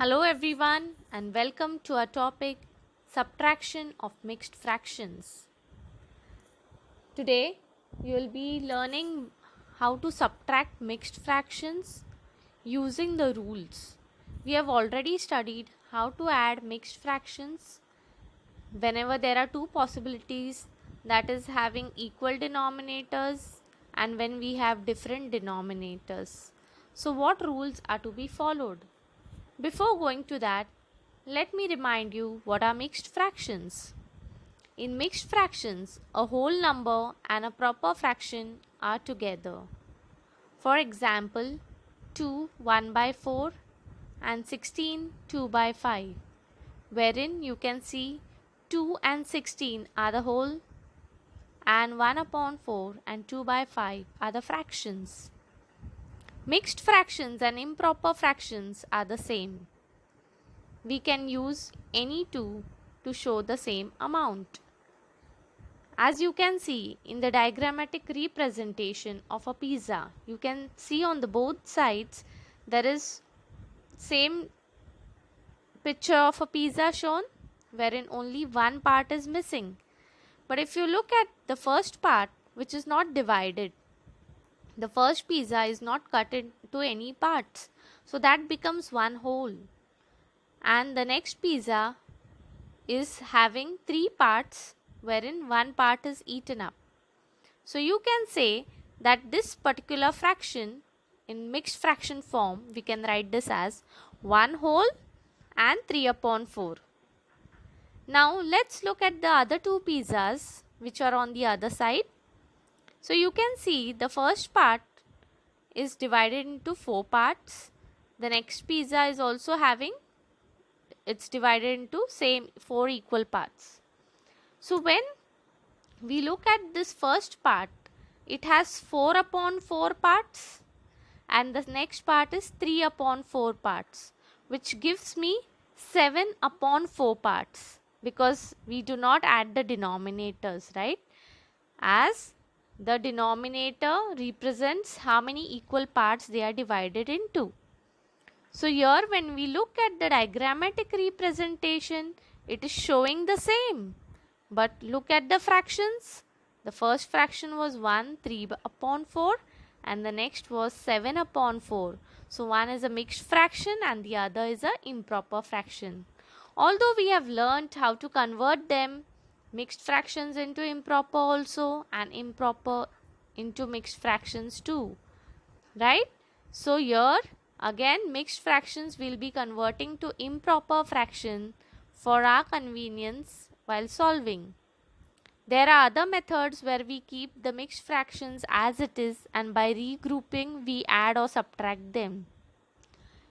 Hello everyone and welcome to our topic subtraction of mixed fractions. Today you will be learning how to subtract mixed fractions using the rules. We have already studied how to add mixed fractions whenever there are two possibilities, that is having equal denominators, and when we have different denominators. So what rules are to be followed? Before going to that, let me remind you what are mixed fractions. In mixed fractions, a whole number and a proper fraction are together. For example, 2 1 by 4 and 16 2 by 5, wherein you can see 2 and 16 are the whole and 1 upon 4 and 2 by 5 are the fractions. Mixed fractions and improper fractions are the same. We can use any two to show the same amount. As you can see in the diagrammatic representation of a pizza, you can see on the both sides there is same picture of a pizza shown, wherein only one part is missing. But if you look at the first part, which is not divided, the first pizza is not cut into any parts, so that becomes one whole, and the next pizza is having three parts wherein one part is eaten up. So you can say that this particular fraction in mixed fraction form, we can write this as 1 whole and 3 upon 4. Now let's look at the other two pizzas which are on the other side. So you can see the first part is divided into 4 parts. The next pizza is also having, it's divided into same 4 equal parts. So when we look at this first part, it has 4 upon 4 parts, and the next part is 3 upon 4 parts, which gives me 7 upon 4 parts, because we do not add the denominators, right? As the denominator represents how many equal parts they are divided into. So here when we look at the diagrammatic representation, it is showing the same. But look at the fractions. The first fraction was 1 3 upon 4 and the next was 7 upon 4. So one is a mixed fraction and the other is a improper fraction. Although we have learnt how to convert them, mixed fractions into improper also and improper into mixed fractions too, right? So here again mixed fractions will be converting to improper fraction for our convenience while solving. There are other methods where we keep the mixed fractions as it is, and by regrouping we add or subtract them.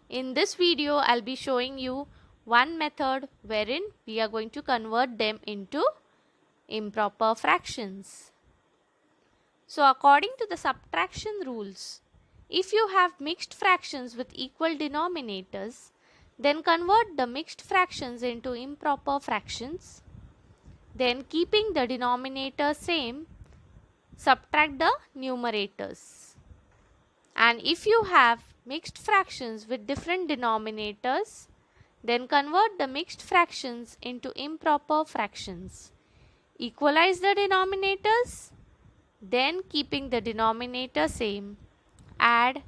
In this video I'll be showing you one method wherein we are going to convert them into improper fractions. So according to the subtraction rules, if you have mixed fractions with equal denominators, then convert the mixed fractions into improper fractions. Then keeping the denominator same, subtract the numerators. And if you have mixed fractions with different denominators, then convert the mixed fractions into improper fractions. Equalize the denominators, then keeping the denominator same, add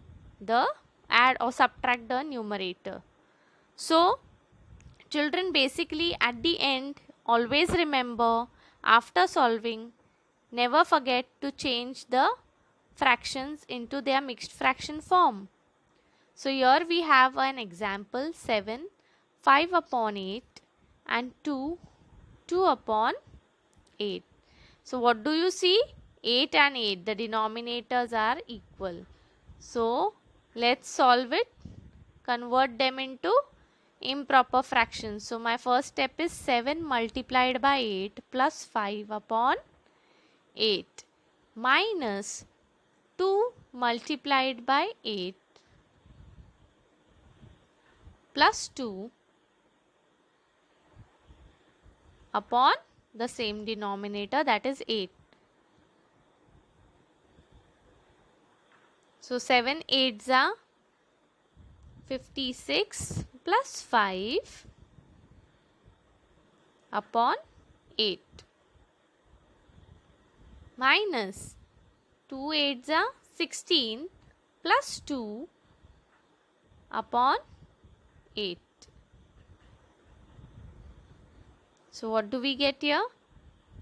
or subtract the numerator. So children, basically at the end, always remember, after solving, never forget to change the fractions into their mixed fraction form. So here we have an example: 7 5 upon 8 and 2 2 upon 8. So what do you see? 8 and 8, the denominators are equal. So let's solve it, convert them into improper fractions. So my first step is 7 multiplied by 8 plus 5 upon 8 minus 2 multiplied by 8 plus 2 upon the same denominator, that is 8. So 7 8s are 56 plus 5 upon 8 minus 2 8s are 16 plus 2 upon 8. So what do we get here?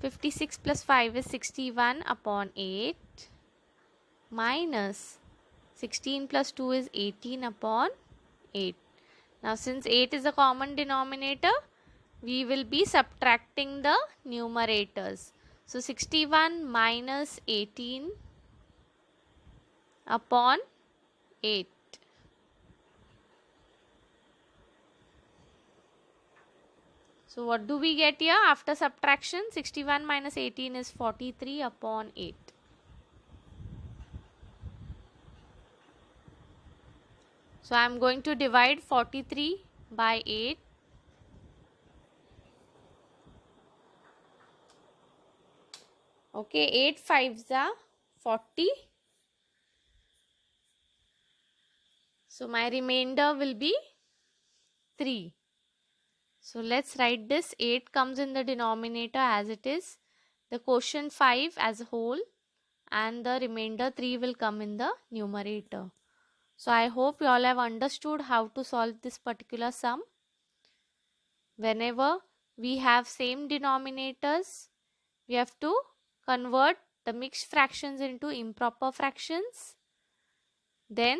56 plus 5 is 61 upon 8 minus 16 plus 2 is 18 upon 8. Now since 8 is a common denominator, we will be subtracting the numerators. So 61 minus 18 upon 8. So what do we get here after subtraction? 61 minus 18 is 43 upon 8. So I am going to divide 43 by 8. Okay, 8 5s are 40. So my remainder will be 3. So let's write this. 8 comes in the denominator as it is, the quotient 5 as a whole, and the remainder 3 will come in the numerator. So I hope you all have understood how to solve this particular sum. Whenever we have same denominators, we have to convert the mixed fractions into improper fractions. Then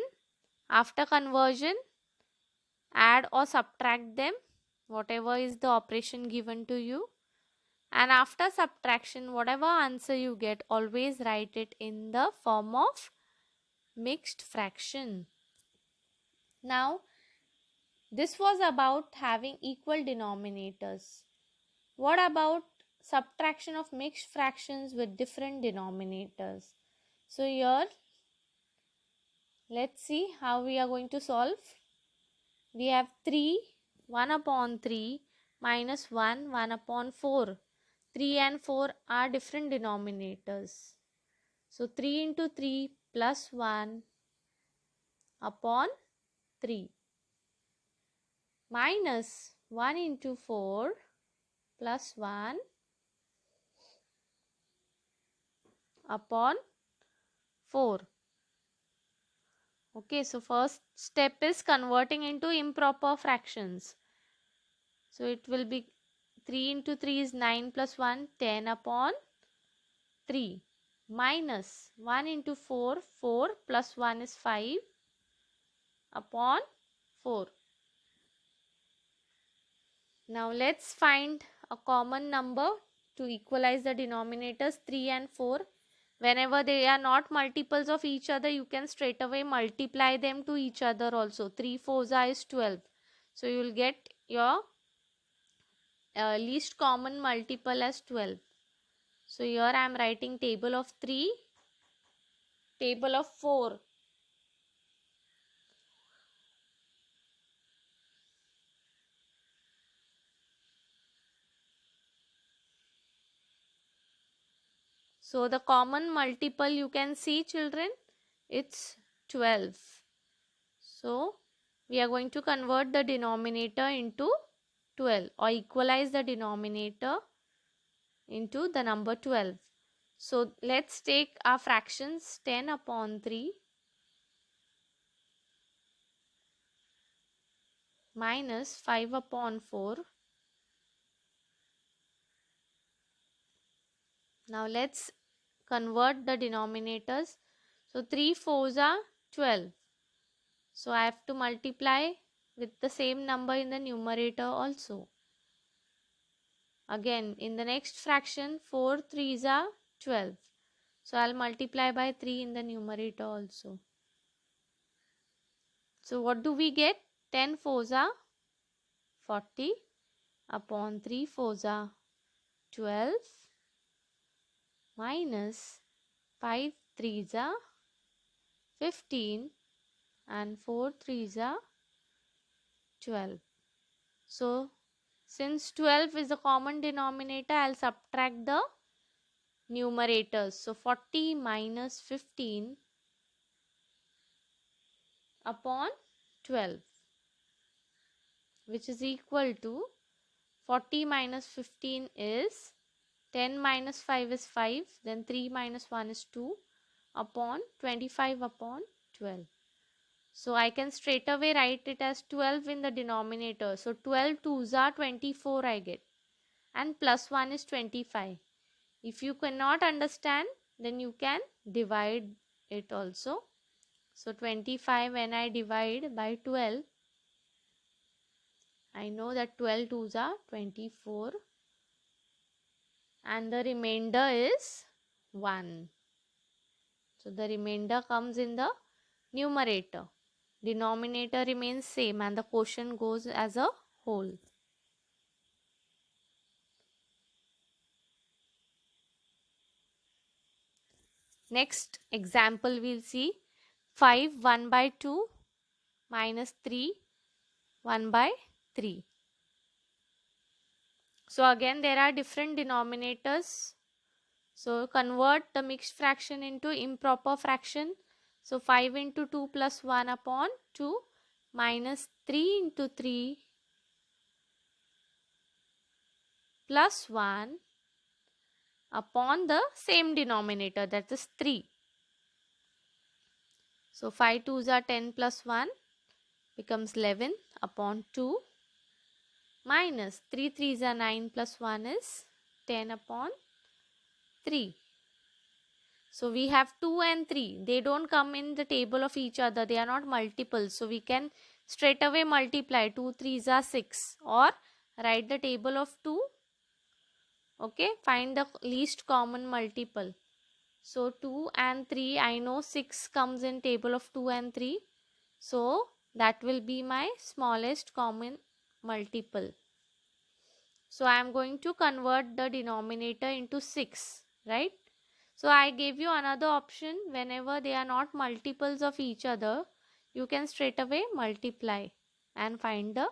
after conversion, add or subtract them, whatever is the operation given to you. And after subtraction, whatever answer you get, always write it in the form of mixed fraction. Now, this was about having equal denominators. What about subtraction of mixed fractions with different denominators? So here, let's see how we are going to solve. We have 3, 1 upon 3 minus 1, 1 upon 4. 3 and 4 are different denominators. So 3 into 3 plus 1 upon 3 minus 1 into 4 plus 1 upon 4. Okay, so first step is converting into improper fractions. So it will be 3 into 3 is 9 plus 1, 10 upon 3 minus 1 into 4, 4 plus 1 is 5 upon 4. Now let's find a common number to equalize the denominators 3 and 4. Whenever they are not multiples of each other, you can straight away multiply them to each other also. 3 4s is 12. So you will get your least common multiple as 12. So here I am writing table of 3, table of 4. So the common multiple you can see, children, it's 12. So we are going to convert the denominator into 12 or equalize the denominator into the number 12. So let's take our fractions 10 upon 3 minus 5 upon 4. Now let's convert the denominators. So 3 4s are 12. So I have to multiply with the same number in the numerator also. Again, in the next fraction, 4 3s are 12. So I'll multiply by 3 in the numerator also. So what do we get? 10 4s are 40 upon 3 4s are 12 minus 5 3s are 15 and 4 3s are 12. So since 12 is a common denominator, I'll subtract the numerators. So 40 minus 15 upon 12. which is equal to 40 minus 15 is 10 minus 5 is 5, then 3 minus 1 is 2 upon 25 upon 12. So I can straight away write it as 12 in the denominator. So 12 twos are 24 I get, and plus 1 is 25. If you cannot understand, then you can divide it also. So 25 when I divide by 12, I know that 12 twos are 24 and the remainder is 1. So the remainder comes in the numerator. Denominator remains same and the quotient goes as a whole. Next example we'll see 5 1 by 2 minus 3 1 by 3. So again there are different denominators. So convert the mixed fraction into improper fraction. So 5 into 2 plus 1 upon 2 minus 3 into 3 plus 1 upon the same denominator, that is 3. So 5 2s are 10 plus 1 becomes 11 upon 2 minus 3 3s are 9 plus 1 is 10 upon 3. So we have 2 and 3. They don't come in the table of each other. They are not multiples. So we can straight away multiply. 2 3s are 6, or write the table of 2. Okay, find the least common multiple. So 2 and 3, I know 6 comes in table of 2 and 3. So that will be my smallest common multiple. So I am going to convert the denominator into 6, right? So I gave you another option. Whenever they are not multiples of each other, you can straight away multiply and find the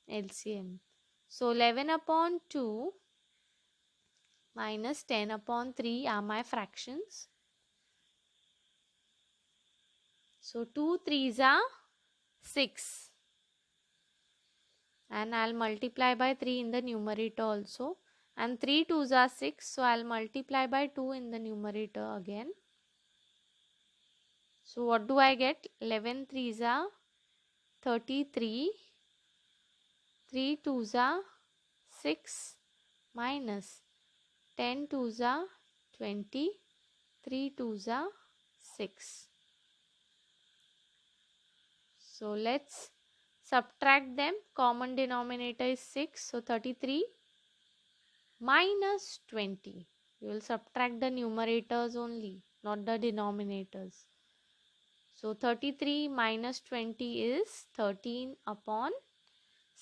LCM. So 11 upon 2 minus 10 upon 3 are my fractions. So 2 3s are 6. And I'll multiply by 3 in the numerator also. And 3 2s are 6. So I'll multiply by 2 in the numerator again. So what do I get? 11 3s are 33. 3 2s are 6 minus 10 2s are 20. 3 2s are 6. So let's subtract them. Common denominator is 6. So 33 minus 20. You will subtract the numerators only, not the denominators. So 33 minus 20 is 13 upon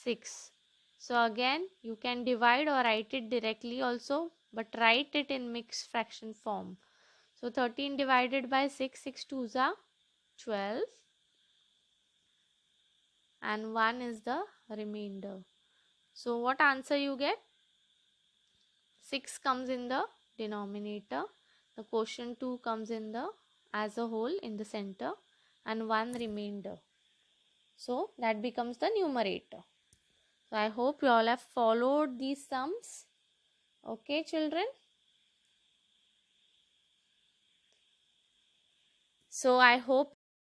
6. So again you can divide or write it directly also, but write it in mixed fraction form. So 13 divided by 6, 6 2s are 12 and 1 is the remainder. So what answer you get? 6 comes in the denominator, the quotient 2 comes in the as a whole in the center, and 1 remainder. So that becomes the numerator. So I hope you all have followed these sums. Okay, children. So I hope